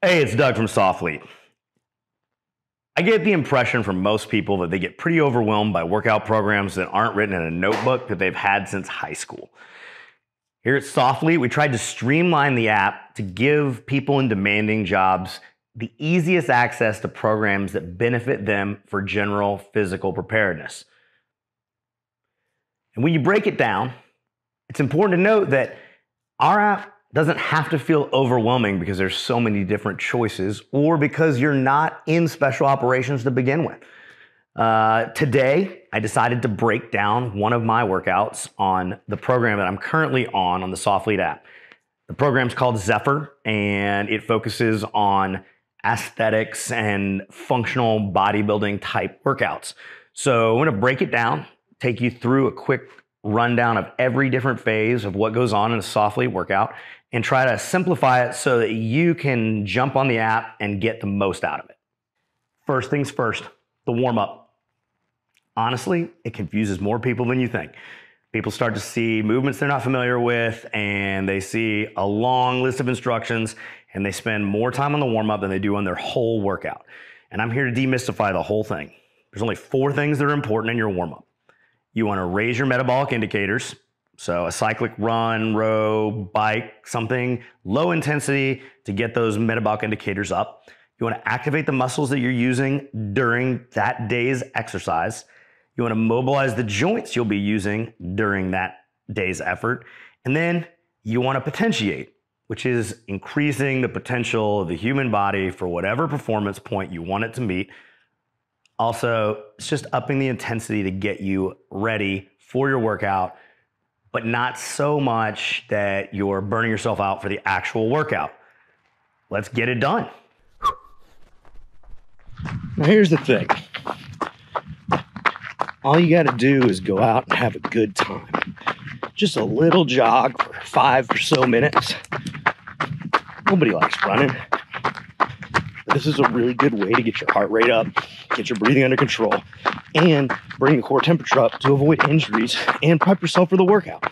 Hey, it's Doug from SOFLETE. I get the impression from most people that they get pretty overwhelmed by workout programs that aren't written in a notebook that they've had since high school. Here at SOFLETE, we tried to streamline the app to give people in demanding jobs the easiest access to programs that benefit them for general physical preparedness. And when you break it down, it's important to note that our app doesn't have to feel overwhelming because there's so many different choices or because you're not in special operations to begin with. Today, I decided to break down one of my workouts on the program that I'm currently on the SOFLETE app. The program's called Zephyr, and it focuses on aesthetics and functional bodybuilding type workouts. So I'm going to break it down, take you through a quick rundown of every different phase of what goes on in a SOFLETE workout and try to simplify it so that you can jump on the app and get the most out of it. First things first, the warm-up. Honestly, it confuses more people than you think. People start to see movements they're not familiar with, and they see a long list of instructions, and they spend more time on the warm-up than they do on their whole workout. And I'm here to demystify the whole thing. There's only 4 things that are important in your warm-up. You want to raise your metabolic indicators. So a cyclic run, row, bike, something low intensity to get those metabolic indicators up. You want to activate the muscles that you're using during that day's exercise. You want to mobilize the joints you'll be using during that day's effort. And then you want to potentiate, which is increasing the potential of the human body for whatever performance point you want it to meet. Also, it's just upping the intensity to get you ready for your workout, but not so much that you're burning yourself out for the actual workout. Let's get it done. Now here's the thing. All you got to do is go out and have a good time. Just a little jog for 5 or so minutes. Nobody likes running. But this is a really good way to get your heart rate up, get your breathing under control, and bring the core temperature up to avoid injuries and prep yourself for the workout.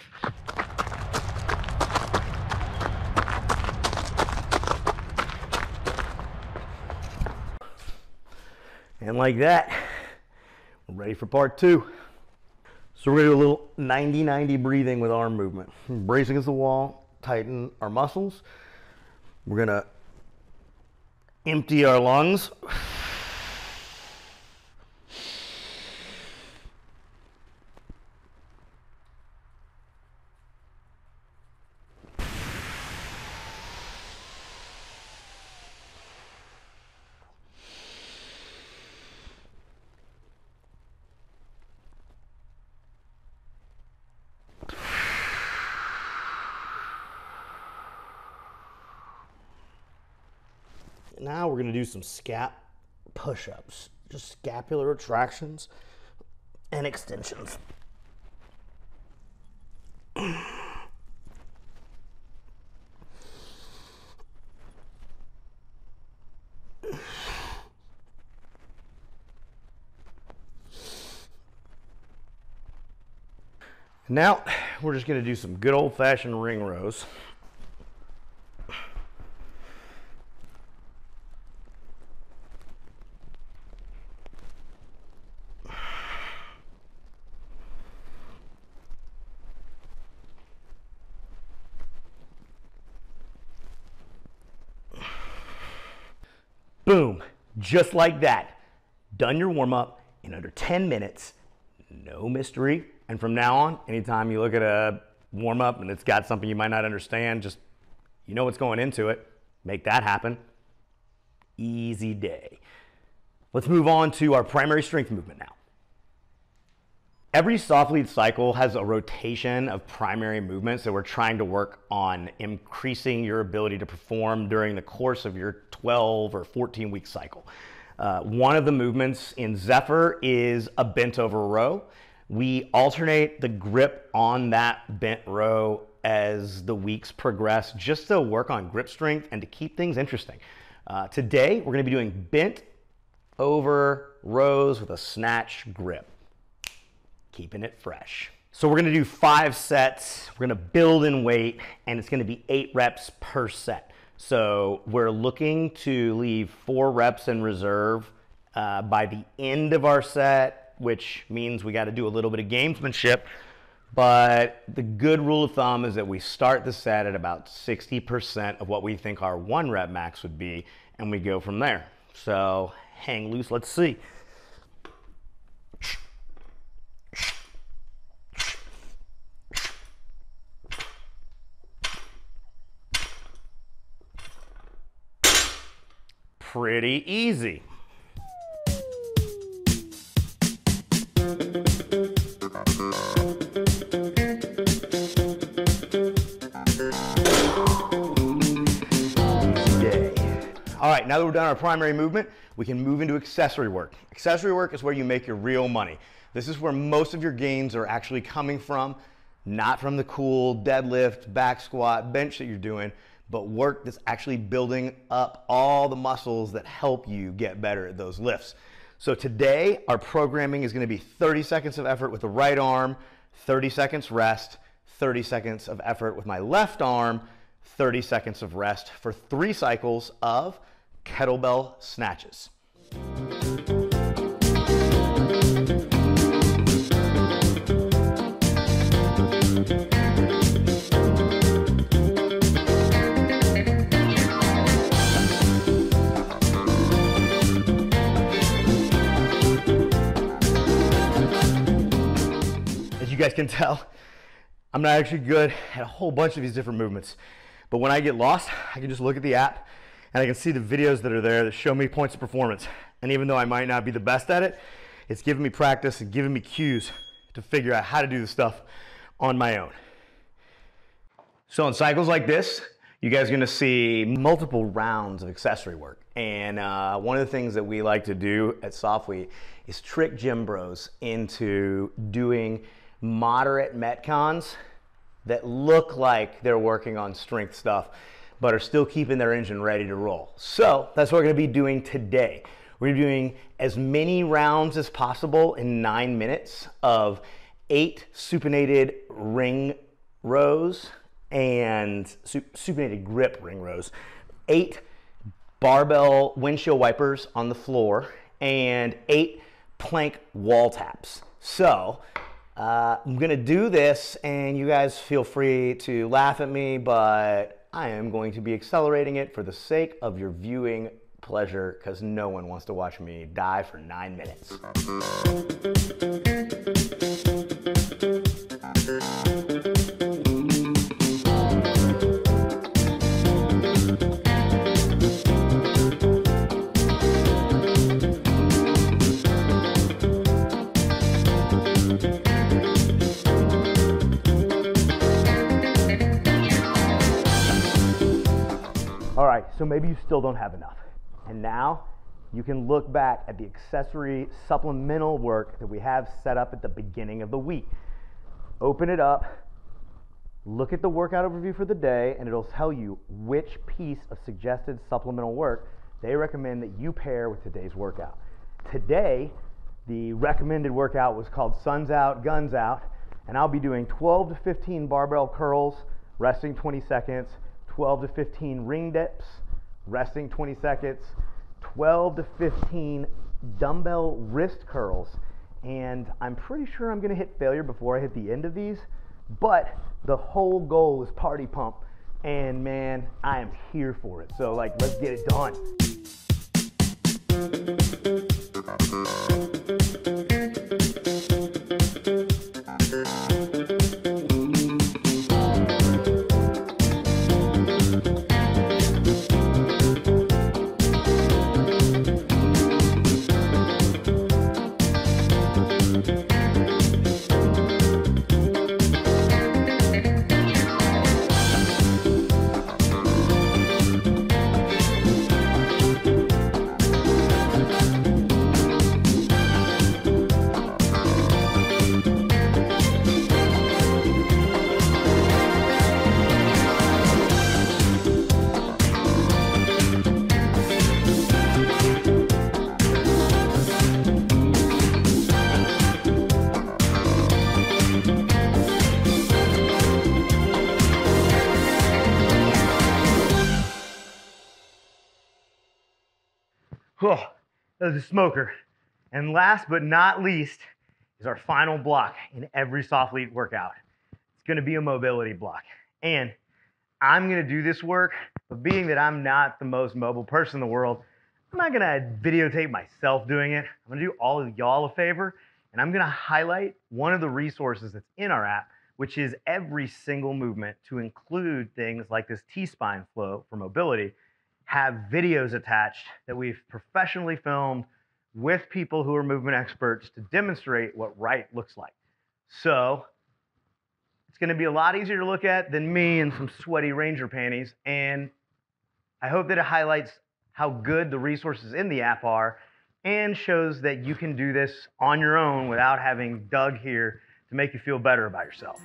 And like that, we're ready for part 2. So we're gonna do a little 90-90 breathing with arm movement. Brace against the wall, tighten our muscles. We're gonna empty our lungs. Now we're going to do some scap push-ups, just scapular retractions and extensions. Now we're just going to do some good old-fashioned ring rows. Boom, just like that. Done your warm-up in under 10 minutes, no mystery. And from now on, anytime you look at a warm-up and it's got something you might not understand, just, you know what's going into it. Make that happen. Easy day. Let's move on to our primary strength movement now. Every SOFLETE cycle has a rotation of primary movements that we're trying to work on increasing your ability to perform during the course of your 12 or 14-week cycle. One of the movements in Zephyr is a bent over row. We alternate the grip on that bent row as the weeks progress, just to work on grip strength and to keep things interesting. Today, we're going to be doing bent over rows with a snatch grip. Keeping it fresh. So we're gonna do 5 sets. We're gonna build in weight, and it's gonna be 8 reps per set. So we're looking to leave 4 reps in reserve by the end of our set, which means we got to do a little bit of gamesmanship. But the good rule of thumb is that we start the set at about 60% of what we think our 1 rep max would be, and we go from there. So hang loose, let's see. Pretty easy. All right, now that we're done our primary movement, we can move into accessory work. Accessory work is where you make your real money. This is where most of your gains are actually coming from, not from the cool deadlift, back squat, bench that you're doing, but work that's actually building up all the muscles that help you get better at those lifts. So today, our programming is going to be 30 seconds of effort with the right arm, 30 seconds rest, 30 seconds of effort with my left arm, 30 seconds of rest for 3 cycles of kettlebell snatches. As you guys can tell, I'm not actually good at a whole bunch of these different movements. But when I get lost, I can just look at the app and I can see the videos that are there that show me points of performance. And even though I might not be the best at it, it's giving me practice and giving me cues to figure out how to do the stuff on my own. So in cycles like this, you guys are gonna see multiple rounds of accessory work. And one of the things that we like to do at SOFLETE is trick gym bros into doing moderate metcons that look like they're working on strength stuff, but are still keeping their engine ready to roll. So that's what we're gonna be doing today. We're doing as many rounds as possible in 9 minutes of 8 supinated ring rows and supinated grip ring rows, 8 barbell windshield wipers on the floor, and 8 plank wall taps. So I'm gonna do this, and you guys feel free to laugh at me, but I am going to be accelerating it for the sake of your viewing pleasure, because no one wants to watch me die for 9 minutes. All right, so maybe you still don't have enough. And now you can look back at the accessory supplemental work that we have set up at the beginning of the week. Open it up, look at the workout overview for the day, and it'll tell you which piece of suggested supplemental work they recommend that you pair with today's workout. Today, the recommended workout was called Suns Out, Guns Out, and I'll be doing 12 to 15 barbell curls, resting 20 seconds, 12 to 15 ring dips, resting 20 seconds, 12 to 15 dumbbell wrist curls, and I'm pretty sure I'm gonna hit failure before I hit the end of these, but the whole goal is party pump, and man, I am here for it. So like, let's get it done. Oh, that was a smoker. And last but not least is our final block in every SOFLETE workout. It's gonna be a mobility block. And I'm gonna do this work, but being that I'm not the most mobile person in the world, I'm not gonna videotape myself doing it. I'm gonna do all of y'all a favor, and I'm gonna highlight one of the resources that's in our app, which is every single movement, to include things like this T-spine flow for mobility, have videos attached that we've professionally filmed with people who are movement experts to demonstrate what right looks like. So it's going to be a lot easier to look at than me in some sweaty Ranger panties. And I hope that it highlights how good the resources in the app are and shows that you can do this on your own without having Doug here to make you feel better about yourself.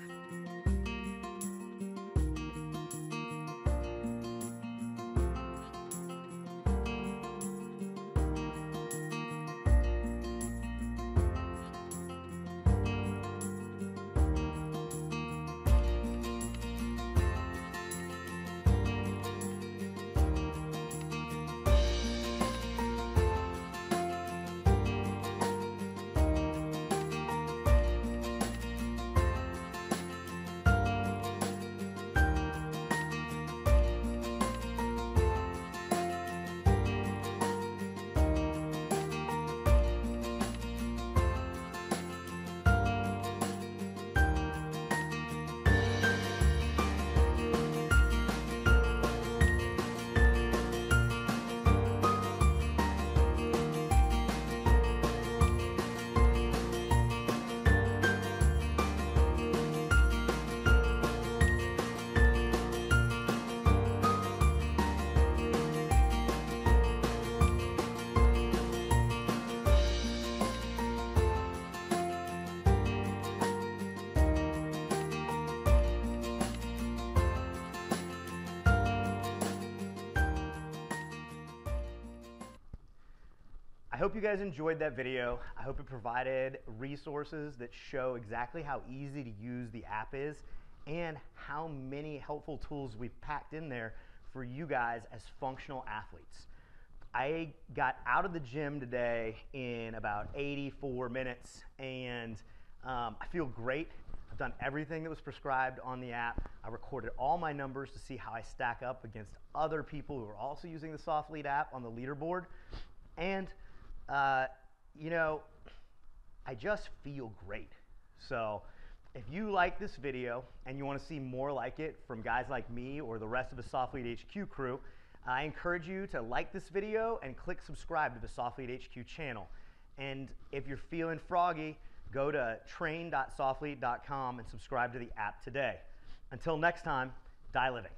I hope you guys enjoyed that video. I hope it provided resources that show exactly how easy to use the app is and how many helpful tools we've packed in there for you guys as functional athletes. I got out of the gym today in about 84 minutes and I feel great. I've done everything that was prescribed on the app. I recorded all my numbers to see how I stack up against other people who are also using the SOFLETE app on the leaderboard. And you know, I just feel great. So if you like this video and you want to see more like it from guys like me or the rest of the SOFLETE HQ crew, I encourage you to like this video and click subscribe to the SOFLETE HQ channel. And if you're feeling froggy, go to train.soflete.com and subscribe to the app today. Until next time, die living.